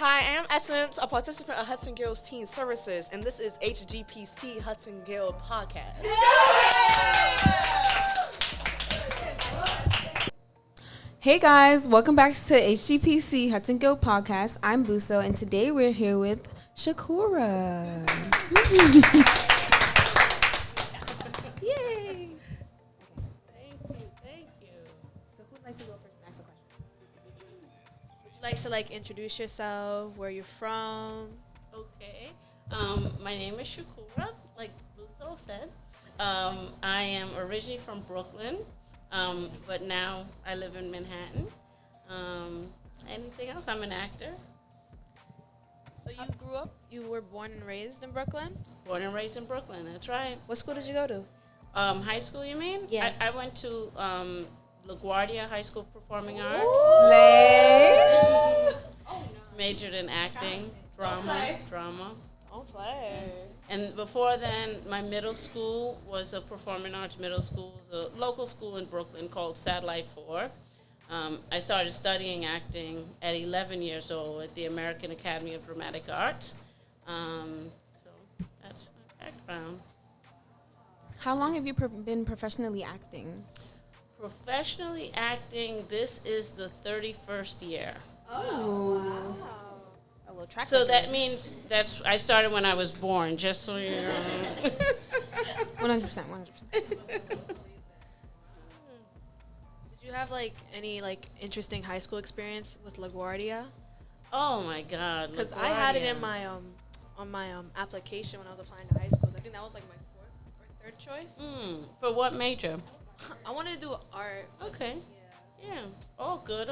Hi, I am Essence, a participant of Hudson Guild's Teen Services, and this is HGPC Hudson Guild Podcast. Hey guys, welcome back to HGPC Hudson Guild Podcast. I'm Buso, and today we're here with Shukura. Yay! Thank you. So who'd like to go first and ask a question? Would you like to introduce yourself, where you're from? Okay. My name is Shukura, like Buso said. I am originally from Brooklyn, but now I live in Manhattan. Anything else? I'm an actor. So you were born and raised in Brooklyn? Born and raised in Brooklyn, that's right. What school did you go to? High school, you mean? Yeah. I went to LaGuardia High School of Performing Arts. Slay! Majored in acting, drama. Don't play. And before then, my middle school was a performing arts middle school. It was a local school in Brooklyn called Satellite 4. I started studying acting at 11 years old at the American Academy of Dramatic Arts. So that's my background. How long have you been professionally acting? Professionally acting, this is the 31st year. Oh. A little track So record. that means I started when I was born, just so you know. 100%. Did you have any interesting high school experience with LaGuardia? Oh my God. Because I had it in my on my application when I was applying to high schools. I think that was my fourth or third choice. For what major? I wanted to do art. Okay. Yeah. All good.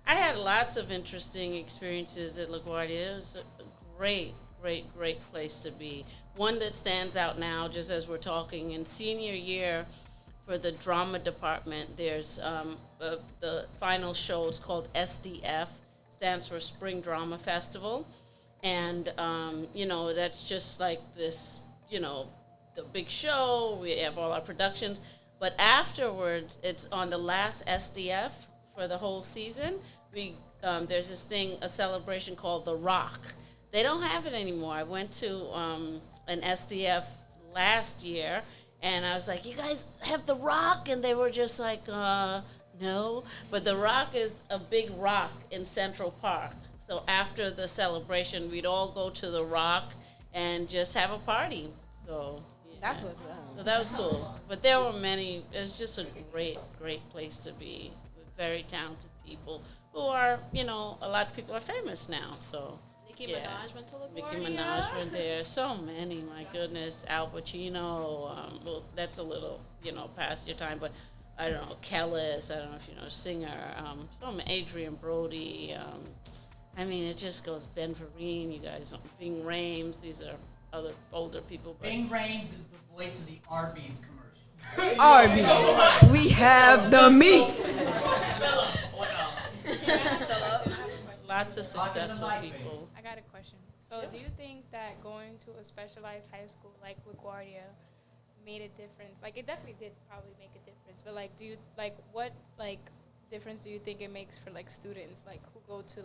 I had lots of interesting experiences at LaGuardia. It was a great place to be. One that stands out now, just as we're talking, in senior year for the drama department, there's the final show. It's called SDF, stands for Spring Drama Festival. And, that's just like this, the big show. We have all our productions. But afterwards, it's on the last SDF for the whole season. There's this thing, a celebration called The Rock. They don't have it anymore. I went to an SDF last year, and I was like, you guys have The Rock? And they were just like, no. But The Rock is a big rock in Central Park. So after the celebration, we'd all go to The Rock and just have a party. So That's what's up. so that was cool. But there were many. It was just a great place to be with very talented people who are, a lot of people are famous now. So Nicki Minaj went to LaGuardia. Nicki Minaj went there. So many, my goodness. Al Pacino. Well, that's a little, past your time. But I don't know, Kellis. I don't know if you know, singer. Adrian Brody. It just goes. Ben Vereen. You guys know Ving Rhames. These are other older people. Bing Rhames is the voice of the Arby's commercial. Arby's. We have the meats. Lots of successful people. I got a question. So do you think that going to a specialized high school like LaGuardia made a difference? It definitely did probably make a difference. But do you what difference do you think it makes for students who go to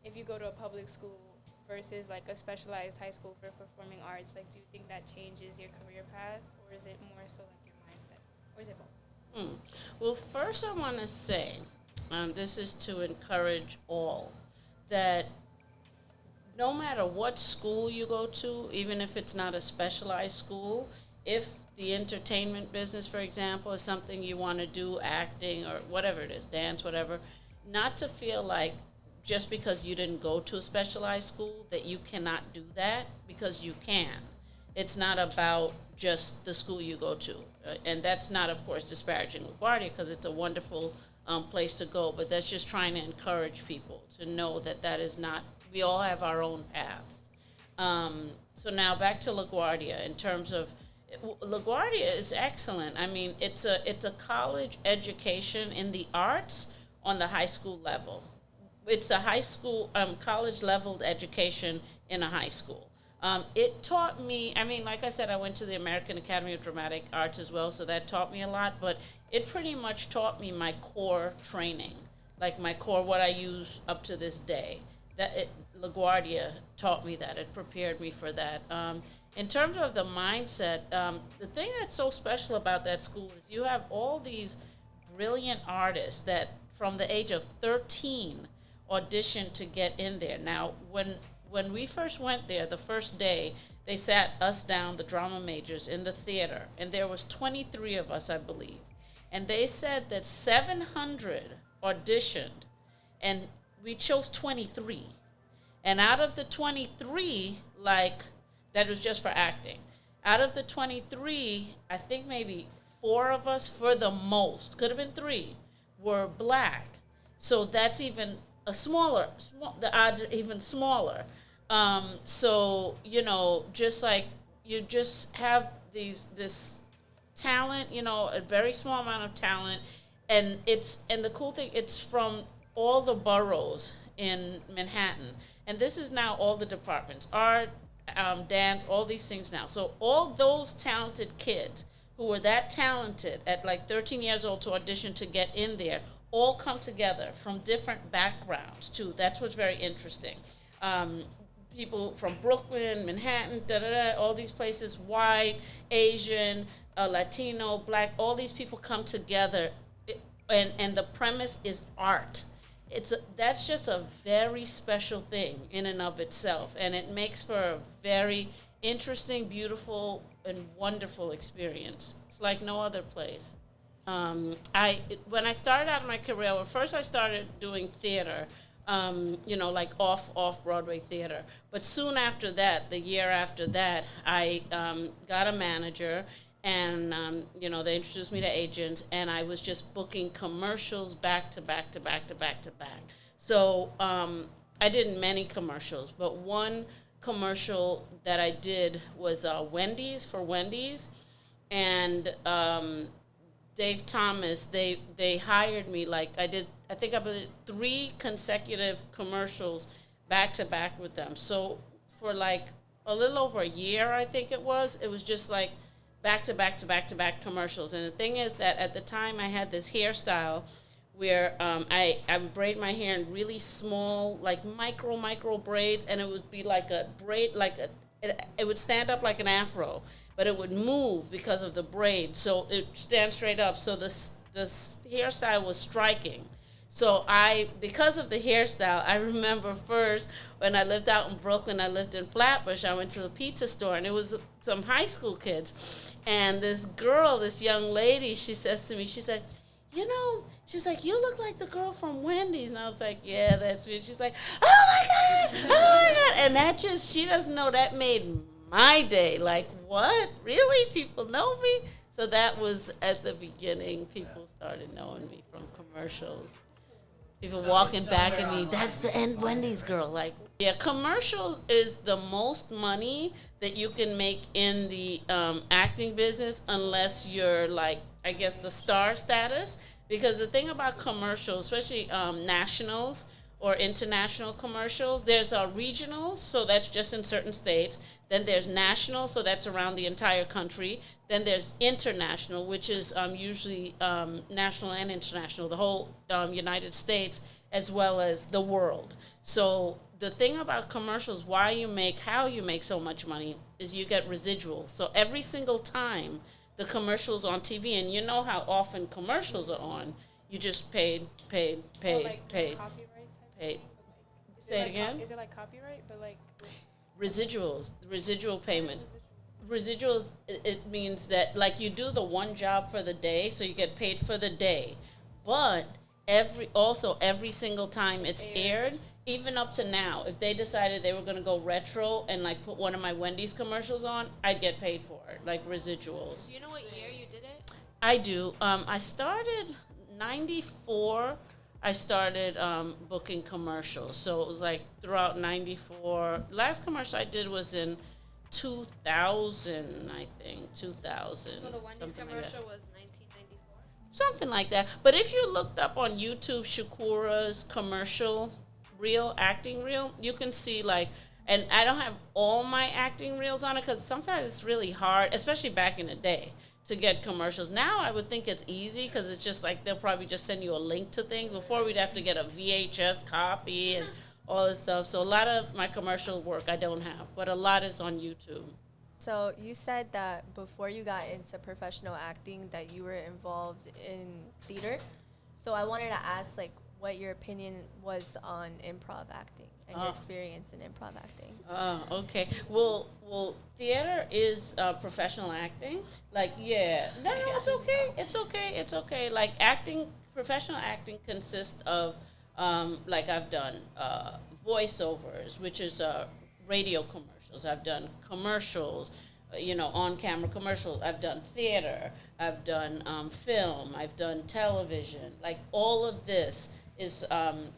if you go to a public school versus a specialized high school for performing arts? Do you think that changes your career path, or is it more so your mindset, or is it both? Well, first I want to say, this is to encourage all, that no matter what school you go to, even if it's not a specialized school, if the entertainment business, for example, is something you want to do, acting or whatever it is, dance, whatever, not to feel like just because you didn't go to a specialized school that you cannot do that, because you can. It's not about just the school you go to. And that's not, of course, disparaging LaGuardia, because it's a wonderful place to go, but that's just trying to encourage people to know that is not, we all have our own paths. So now back to LaGuardia. In terms of, LaGuardia is excellent. It's a college education in the arts on the high school level. It's a high school, college-leveled education in a high school. It taught me, like I said, I went to the American Academy of Dramatic Arts as well, so that taught me a lot, but it pretty much taught me my core training, my core, what I use up to this day. LaGuardia taught me that. It prepared me for that. In terms of the mindset, the thing that's so special about that school is you have all these brilliant artists that from the age of 13 auditioned to get in there. Now, when we first went there, the first day, they sat us down, the drama majors, in the theater, and there was 23 of us, I believe. And they said that 700 auditioned, and we chose 23. And out of the 23, that was just for acting. Out of the 23, I think maybe 4 of us, for the most, could have been 3, were black. So that's even the odds are even smaller. So, just like you just have this talent, a very small amount of talent. And the cool thing, it's from all the boroughs in Manhattan. And this is now all the departments, art, dance, all these things now. So all those talented kids who were that talented at like 13 years old to audition to get in there all come together from different backgrounds too. That's what's very interesting. People from Brooklyn, Manhattan, all these places, white, Asian, Latino, black, all these people come together, and the premise is art. That's just a very special thing in and of itself, and it makes for a very interesting, beautiful, and wonderful experience. It's like no other place. When I started out my career, first I started doing theater, like off Broadway theater. But soon after that, the year after that, I got a manager. And, they introduced me to agents, and I was just booking commercials back to back to back to back to back. So I did many commercials, but one commercial that I did was Wendy's, for Wendy's. And Dave Thomas, they hired me, I did 3 consecutive commercials back to back with them. So for a little over a year, I think it was just back to back to back to back commercials. And the thing is that at the time I had this hairstyle where I would braid my hair in really small, micro braids, and it would be like a braid, it would stand up like an afro, but it would move because of the braid. So it stands straight up. So the hairstyle was striking. So because of the hairstyle, I remember first when I lived out in Brooklyn, I lived in Flatbush, I went to the pizza store, and it was some high school kids. And this young lady, she says to me, she said, she's like, you look like the girl from Wendy's. And I was like, yeah, that's me. She's like, oh my God. And she doesn't know, that made my day. Like, what? Really? People know me? So that was at the beginning. People started knowing me from commercials. People walking back at me, that's the Wendy's girl. Commercials is the most money that you can make in the acting business, unless you're the star status. Because the thing about commercials, especially nationals or international commercials, there's regionals, so that's just in certain states. Then there's national, so that's around the entire country. Then there's international, which is usually national and international, the whole United States as well as the world. So the thing about commercials, how you make so much money, is you get residuals. So every single time the commercial's on TV, and you know how often commercials are on, you just paid. Copyright type Paid. Say it again? Is it like copyright, but residual payment? Residuals, it means that you do the one job for the day, so you get paid for the day. But every single time it's aired, even up to now, if they decided they were going to go retro and put one of my Wendy's commercials on, I'd get paid for it, residuals. Do you know what year you did it? I do. I started 94. I started booking commercials. So it was throughout 94. Last commercial I did was in 2000, I think. 2000. So the Wendy's commercial was 1994? Something like that. But if you looked up on YouTube Shukura's commercial acting reel, you can see and I don't have all my acting reels on it because sometimes it's really hard, especially back in the day, to get commercials. Now I would think it's easy because it's just they'll probably just send you a link to things. Before we'd have to get a VHS copy and all this stuff. So a lot of my commercial work I don't have, but a lot is on YouTube. So you said that before you got into professional acting that you were involved in theater. So I wanted to ask like what your opinion was on improv acting and your experience in improv acting. Okay. Well, theater is professional acting. Like, yeah. No, it's okay. It's okay. It's okay. Like, acting, professional acting consists of, like, I've done voiceovers, which is radio commercials. I've done commercials, on-camera commercials. I've done theater. I've done film. I've done television. Like, all of this is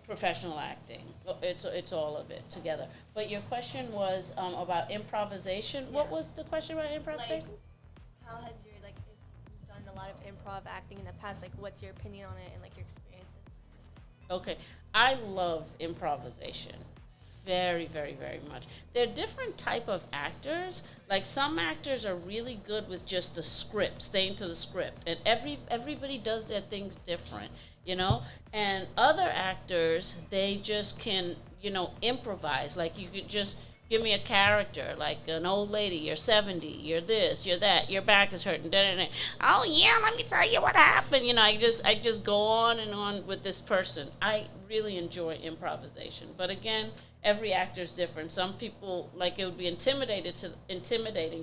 professional acting. It's all of it together. But your question was about improvisation. Yeah. What was the question about improvisation? Like, how has your, like, if you've done a lot of improv acting in the past, like, what's your opinion on it and, like, your experiences? Okay. I love improvisation. Very, very, very much. There are different type of actors. Like, some actors are really good with just the script, staying to the script. And everybody does their things different, And other actors, they just can, improvise. Like, you could just give me a character, like an old lady, you're 70, you're this, you're that, your back is hurting, oh yeah, let me tell you what happened. I just go on and on with this person. I really enjoy improvisation. But again, every actor is different. Some people, like, it would be intimidating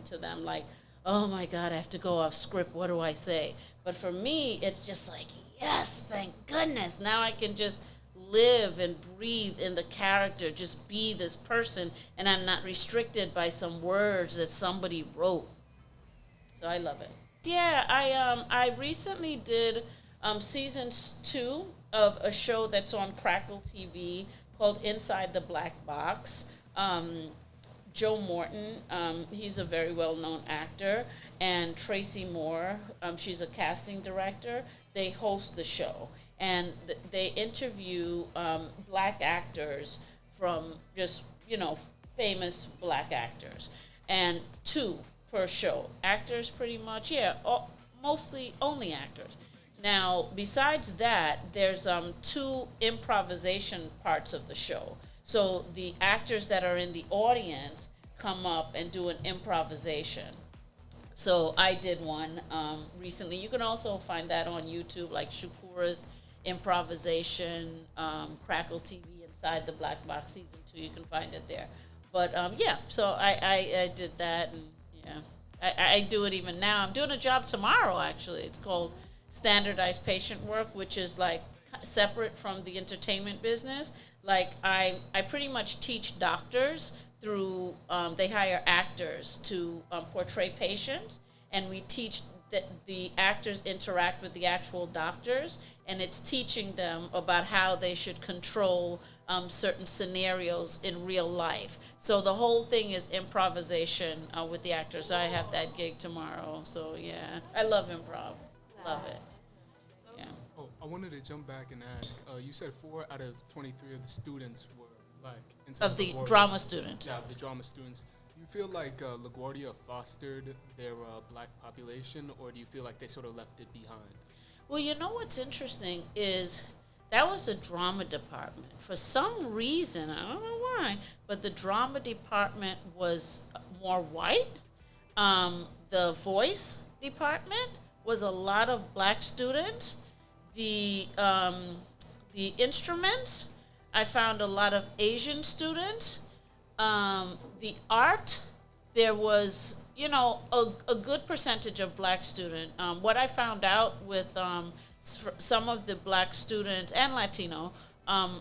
to them, like, oh my God, I have to go off script, what do I say? But for me, it's just like, yes, thank goodness. Now I can just live and breathe in the character, just be this person, and I'm not restricted by some words that somebody wrote. So I love it. Yeah, I recently did season 2 of a show that's on Crackle TV called Inside the Black Box. Joe Morton, he's a very well-known actor, and Tracy Moore, she's a casting director. They host the show, and they interview black actors from just, famous black actors, and 2 per show. Actors pretty much, mostly only actors. Now, besides that, there's 2 improvisation parts of the show. So the actors that are in the audience come up and do an improvisation. So I did one recently. You can also find that on YouTube, like Shukura's improvisation, Crackle TV, Inside the Black Box Season 2. You can find it there. But so I did that, and I do it even now. I'm doing a job tomorrow, actually. It's called Standardized Patient Work, which is like separate from the entertainment business. Like, I pretty much teach doctors through, they hire actors to portray patients, and we teach that the actors interact with the actual doctors, and it's teaching them about how they should control certain scenarios in real life. So the whole thing is improvisation with the actors. I have that gig tomorrow, so yeah. I love improv. Love it. Yeah. Oh, I wanted to jump back and ask, you said 4 out of 23 of the students were black. Of the drama students. Yeah, of the drama students. Do you feel like LaGuardia fostered their black population, or do you feel like they sort of left it behind? Well, you know what's interesting is that was the drama department. For some reason, I don't know why, but the drama department was more white. The voice department was a lot of black students. The instruments, I found a lot of Asian students. The art, there was, a good percentage of black student. What I found out with some of the black students and Latino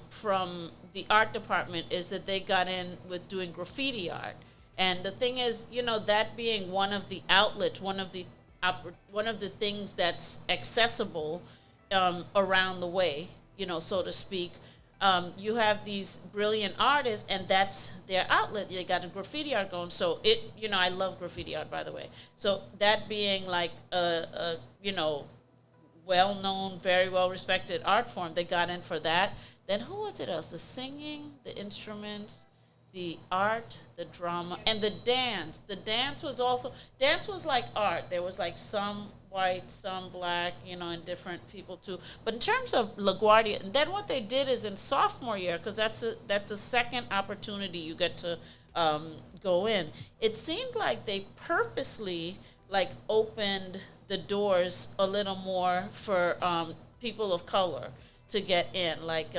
from the art department is that they got in with doing graffiti art. And the thing is, that being one of the outlets, one of the things that's accessible around the way, so to speak. You have these brilliant artists, and that's their outlet. They got the graffiti art going. So I love graffiti art, by the way. So that being like a well-known, very well-respected art form, they got in for that. Then who was it else? The singing, the instruments, the art, the drama, and the dance. The dance was like art. There was like some white, some black, and different people too. But in terms of LaGuardia, and then what they did is in sophomore year, because that's a second opportunity you get to go in. It seemed like they purposely like opened the doors a little more for people of color to get in. Like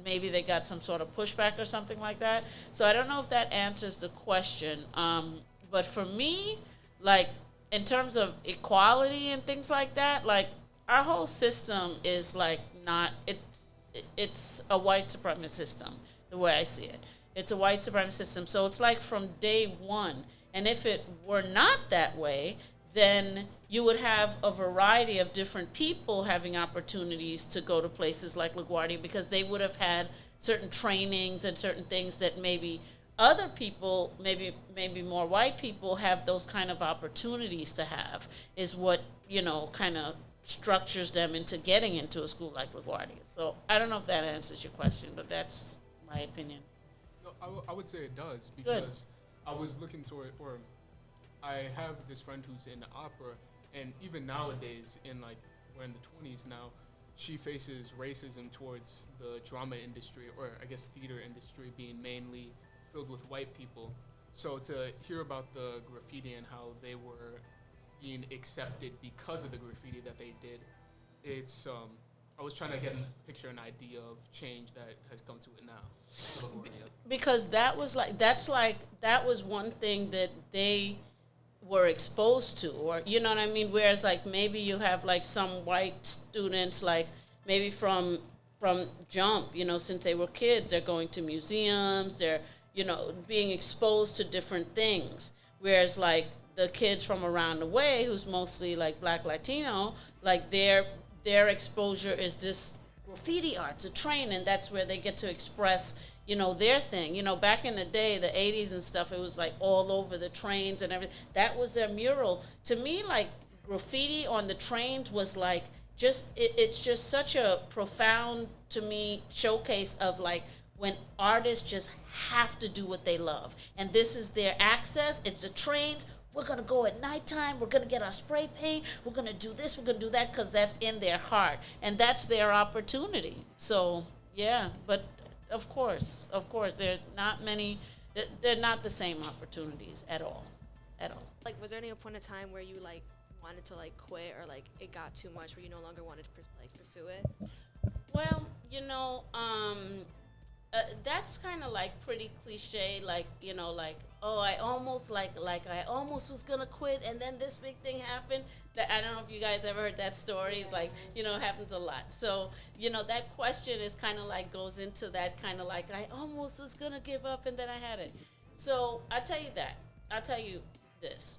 maybe they got some sort of pushback or something like that. So I don't know if that answers the question. But for me, like in terms of equality and things like that, like our whole system is like not, it's a white supremacist system, the way I see it. It's a white supremacist system. So it's like from day one. And if it were not that way, then you would have a variety of different people having opportunities to go to places like LaGuardia, because they would have had certain trainings and certain things that maybe other people, maybe more white people, have those kind of opportunities to have, is what, kind of structures them into getting into a school like LaGuardia. So I don't know if that answers your question, but that's my opinion. No, I would say it does, because I was looking toward, or I have this friend who's in opera, and even nowadays, we're in the 20s now, she faces racism towards the drama industry, or I guess theater industry, being mainly filled with white people. So to hear about the graffiti and how they were being accepted because of the graffiti that they did, it's I was trying to get a picture, an idea of change that has come to it now. Because that was one thing that they were exposed to, or you know what I mean? Whereas like maybe you have like some white students, like maybe from jump, since they were kids, they're going to museums, they're, being exposed to different things. Whereas like the kids from around the way, who's mostly like Black Latino, like their exposure is this graffiti art to train, and that's where they get to express, their thing. Back in the day, the 80s and stuff, it was like all over the trains and everything. That was their mural. To me, like graffiti on the trains was like it's just such a profound, to me, showcase of like when artists just have to do what they love. And this is their access. It's the trains. We're going to go at nighttime. We're going to get our spray paint. We're going to do this. We're going to do that, because that's in their heart. And that's their opportunity. So, yeah. But, of course, there's not many, they're not the same opportunities at all. Like, was there any point in time where you, like, wanted to, like, quit, or, like, it got too much where you no longer wanted to, pursue it? Well, that's kind of like pretty cliche, like, oh, I almost I almost was gonna quit, and then this big thing happened. That I don't know if you guys ever heard that story. It's like, it happens a lot. So, that question is kind of like goes into that kind of like, I almost was gonna give up, and then I had it. So I'll tell you this.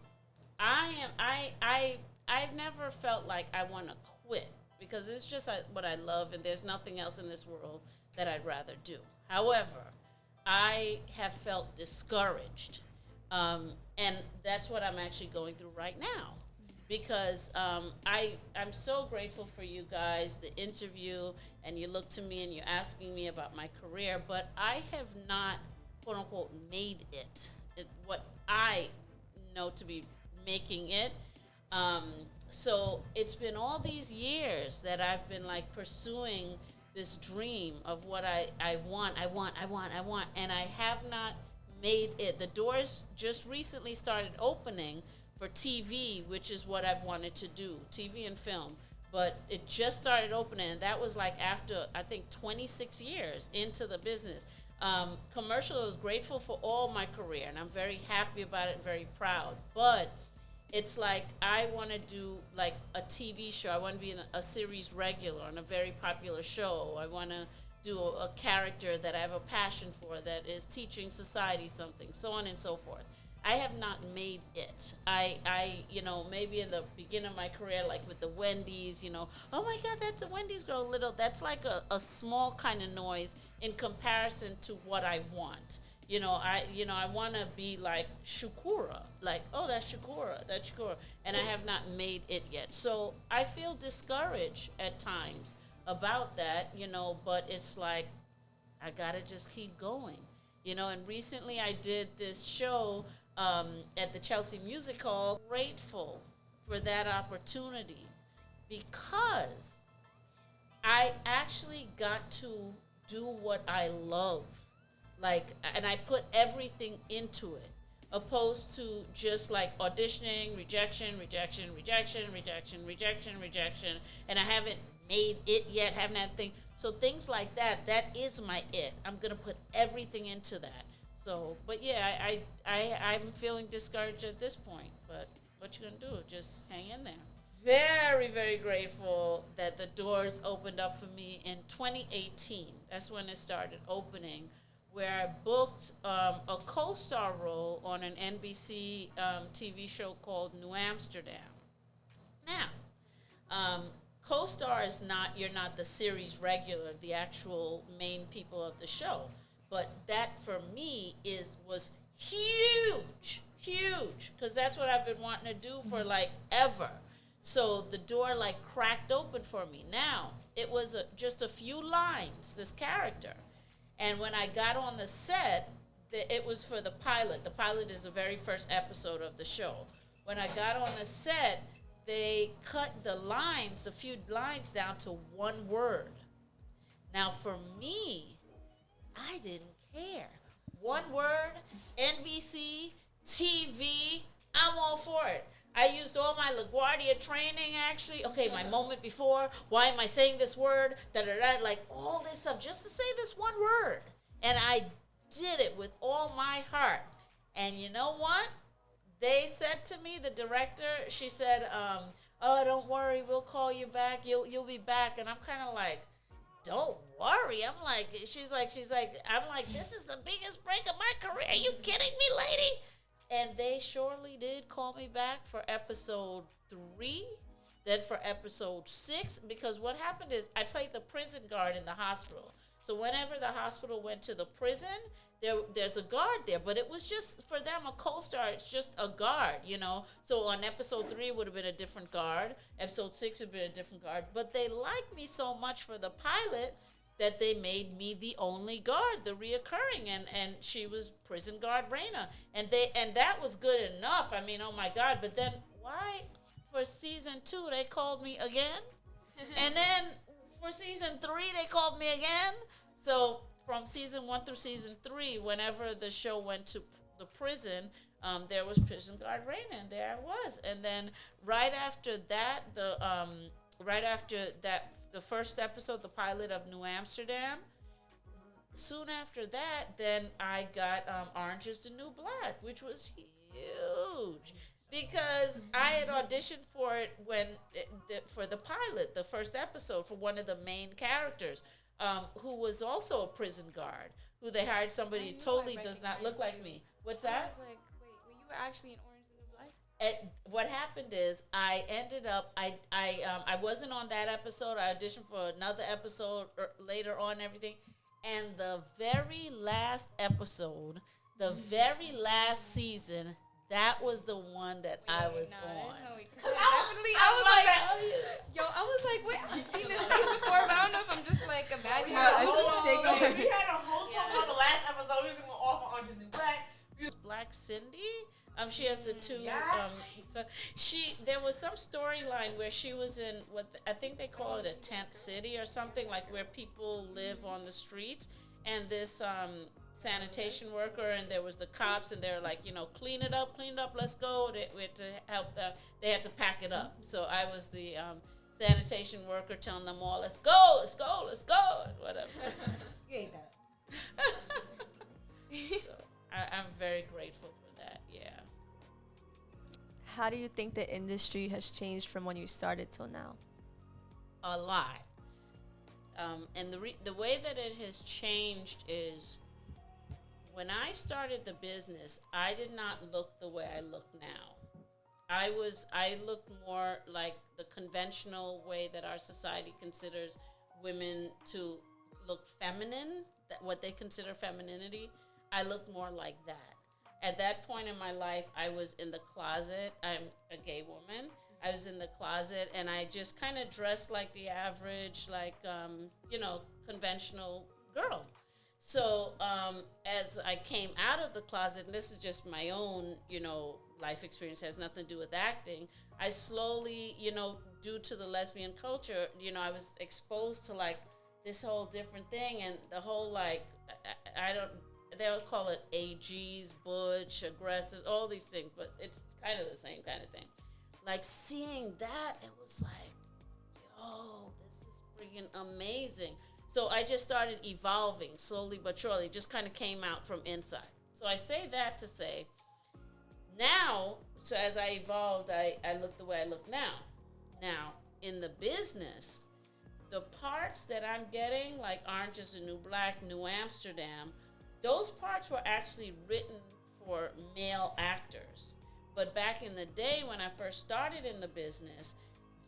I've never felt like I want to quit, because it's just what I love, and there's nothing else in this world that I'd rather do. However, I have felt discouraged, and that's what I'm actually going through right now, because I'm so grateful for you guys, the interview, and you look to me and you're asking me about my career, but I have not, quote unquote, made it what I know to be making it. So it's been all these years that I've been like pursuing this dream of what I want, and I have not made it. The doors just recently started opening for TV, which is what I've wanted to do, TV and film. But it just started opening, and that was like after, I think, 26 years into the business. Commercial, I was grateful for all my career, and I'm very happy about it and very proud. But it's like I want to do like a TV show. I want to be in a series regular on a very popular show. I want to do a character that I have a passion for, that is teaching society something, so on and so forth. I have not made it. I maybe in the beginning of my career, like with the Wendy's, oh my God, that's a Wendy's girl, little. That's like a small kind of noise in comparison to what I want. I want to be like Shukura, like, oh, that's Shukura, and I have not made it yet. So I feel discouraged at times about that, but it's like, I gotta just keep going, And recently I did this show at the Chelsea Music Hall. Grateful for that opportunity because I actually got to do what I love. And I put everything into it, opposed to just like auditioning, rejection, and I haven't made it yet, haven't had thing. So things like that is my it. I'm gonna put everything into that. So, but yeah, I'm feeling discouraged at this point. But what you gonna do? Just hang in there. Very, very grateful that the doors opened up for me in 2018. That's when it started opening, where I booked a co-star role on an NBC TV show called New Amsterdam. Now, co-star is you're not the series regular, the actual main people of the show. But that for me was huge, because that's what I've been wanting to do for like ever. So the door like cracked open for me. Now, it was just a few lines, this character. And when I got on the set, it was for the pilot. The pilot is the very first episode of the show. When I got on the set, they cut a few lines down to one word. Now, for me, I didn't care. One word, NBC, TV, I'm all for it. I used all my LaGuardia training, actually. Okay, my moment before. Why am I saying this word? Da-da-da, like all this stuff, just to say this one word. And I did it with all my heart. And you know what? They said to me, the director, she said, oh, don't worry, we'll call you back. You'll be back. And I'm kind of like, don't worry. I'm like, she's like, I'm like, this is the biggest break of my career. Are you kidding me, lady? And they surely did call me back for episode 3, then for episode 6, because what happened is I played the prison guard in the hospital. So whenever the hospital went to the prison, there's a guard there, but it was just, for them, a co-star, it's just a guard, So on episode 3, it would have been a different guard. Episode 6 would have been a different guard. But they liked me so much for the pilot that they made me the only guard, the reoccurring, and she was prison guard Raina, and that was good enough. I mean, oh my God! But then why, for season 2 they called me again, and then for season 3 they called me again. So from season 1 through season 3, whenever the show went to the prison, there was prison guard Raina, and there I was. And then right after that, the first episode, the pilot of New Amsterdam, soon after that, then I got Orange is the New Black, which was huge. Because I had auditioned for it for the pilot, the first episode, for one of the main characters, who was also a prison guard, who they hired somebody who totally does not look like me. What's that? I was like, wait, you were actually in Orange is the New Black? What happened is I ended up, I wasn't on that episode. I auditioned for another episode later on and everything. And the very last episode, the very last season, that was the one that I was on. I was like, wait, I've seen this face before, but I don't know if I'm just like imagining. We had a whole talk about the last episode. We was going off on Orange is the New Black. Black Cindy. She has the two. There was some storyline where she was in I think they call it a tent city or something, like where people live on the streets, and this sanitation worker, and there was the cops, and they're like, clean it up, let's go. We had to help them. They had to pack it up. So I was the sanitation worker telling them all, let's go, whatever. You ate that. So I'm very grateful for that. Yeah. How do you think the industry has changed from when you started till now? A lot. And the way that it has changed is, when I started the business, I did not look the way I look now. I looked more like the conventional way that our society considers women to look feminine, what they consider femininity. I looked more like that. At that point in my life, I was in the closet. I'm a gay woman. I was in the closet, and I just kind of dressed like the average, conventional girl. So as I came out of the closet, and this is just my own, life experience, has nothing to do with acting. I slowly, due to the lesbian culture, I was exposed to like this whole different thing, and the whole like, they'll call it AGs, butch, aggressive, all these things, but it's kind of the same kind of thing. Like seeing that, it was like, yo, this is freaking amazing. So I just started evolving slowly but surely, just kind of came out from inside. So I say that to say, now, so as I evolved, I look the way I look now. Now, in the business, the parts that I'm getting, like Orange is the New Black, New Amsterdam, those parts were actually written for male actors. But back in the day when I first started in the business,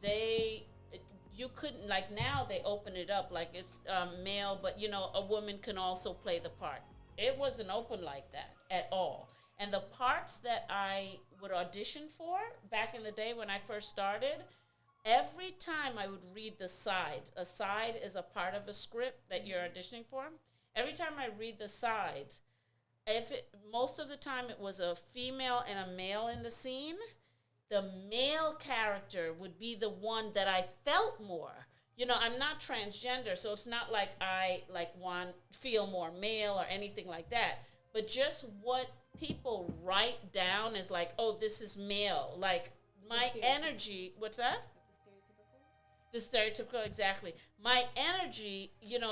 you couldn't, like now they open it up like it's male, but a woman can also play the part. It wasn't open like that at all. And the parts that I would audition for back in the day when I first started, every time I would read the sides. A side is a part of a script that you're auditioning for. Every time I read the sides, most of the time it was a female and a male in the scene, the male character would be the one that I felt more. I'm not transgender, so it's not like I feel more male or anything like that. But just what people write down is like, oh, this is male. Like my energy, what's that? The stereotypical, exactly. My energy,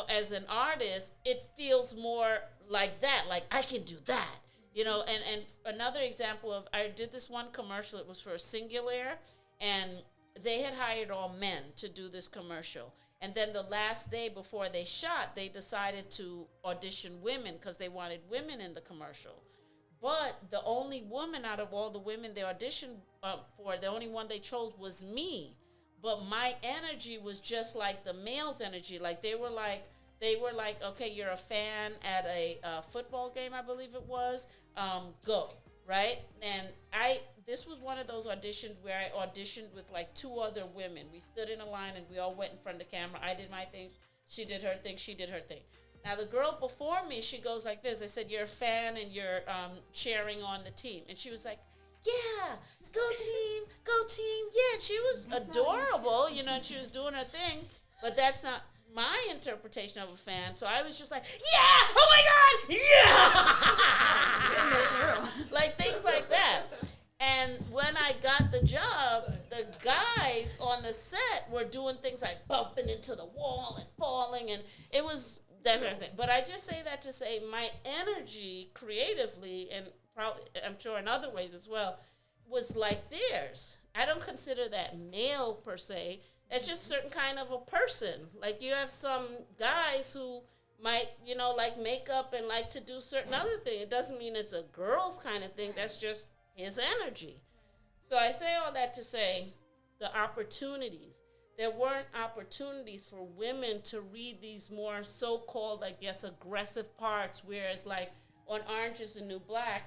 as an artist, it feels more like that. Like I can do that. And another example of, I did this one commercial, it was for a Singular, and they had hired all men to do this commercial. And then the last day before they shot, they decided to audition women because they wanted women in the commercial. But the only woman out of all the women they auditioned for, the only one they chose was me. But my energy was just like the male's energy. Like they were like, okay, you're a fan at a football game, I believe it was. Go, right? And this was one of those auditions where I auditioned with like two other women. We stood in a line and we all went in front of the camera. I did my thing. She did her thing. She did her thing. Now the girl before me, she goes like this. I said, you're a fan and you're cheering on the team. And she was like, yeah, go team, go team. Yeah, and she was adorable, and she was doing her thing. But that's not my interpretation of a fan. So I was just like, yeah, oh my God, yeah. Like things like that. And when I got the job, the guys on the set were doing things like bumping into the wall and falling, and it was definitely. But I just say that to say my energy creatively, and probably I'm sure in other ways as well, was like theirs. I don't consider that male per se. It's just certain kind of a person. Like you have some guys who might, like makeup and like to do certain other things. It doesn't mean it's a girl's kind of thing. That's just his energy. So I say all that to say the opportunities. There weren't opportunities for women to read these more so-called, I guess, aggressive parts, whereas like on Orange is the New Black,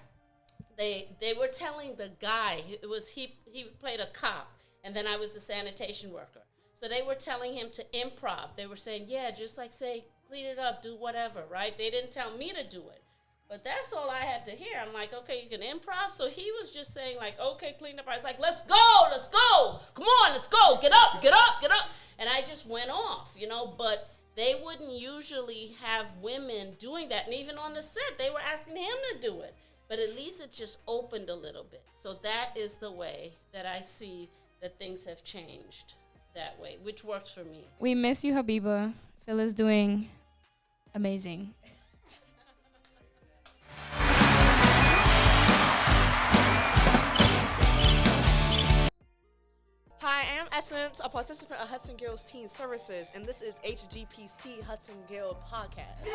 they were telling the guy, he played a cop, and then I was the sanitation worker. So they were telling him to improv. They were saying, yeah, just like say, clean it up, do whatever, right? They didn't tell me to do it. But that's all I had to hear. I'm like, okay, you can improv. So he was just saying like, okay, clean up. I was like, let's go. Come on, let's go. Get up. And I just went off, but they wouldn't usually have women doing that. And even on the set, they were asking him to do it. But at least it just opened a little bit. So that is the way that I see that things have changed that way, which works for me. We miss you, Habiba. Phil is doing amazing. Hi, I am Essence, a participant of Hudson Guild's Teen Services, and this is HGPC Hudson Guild Podcast.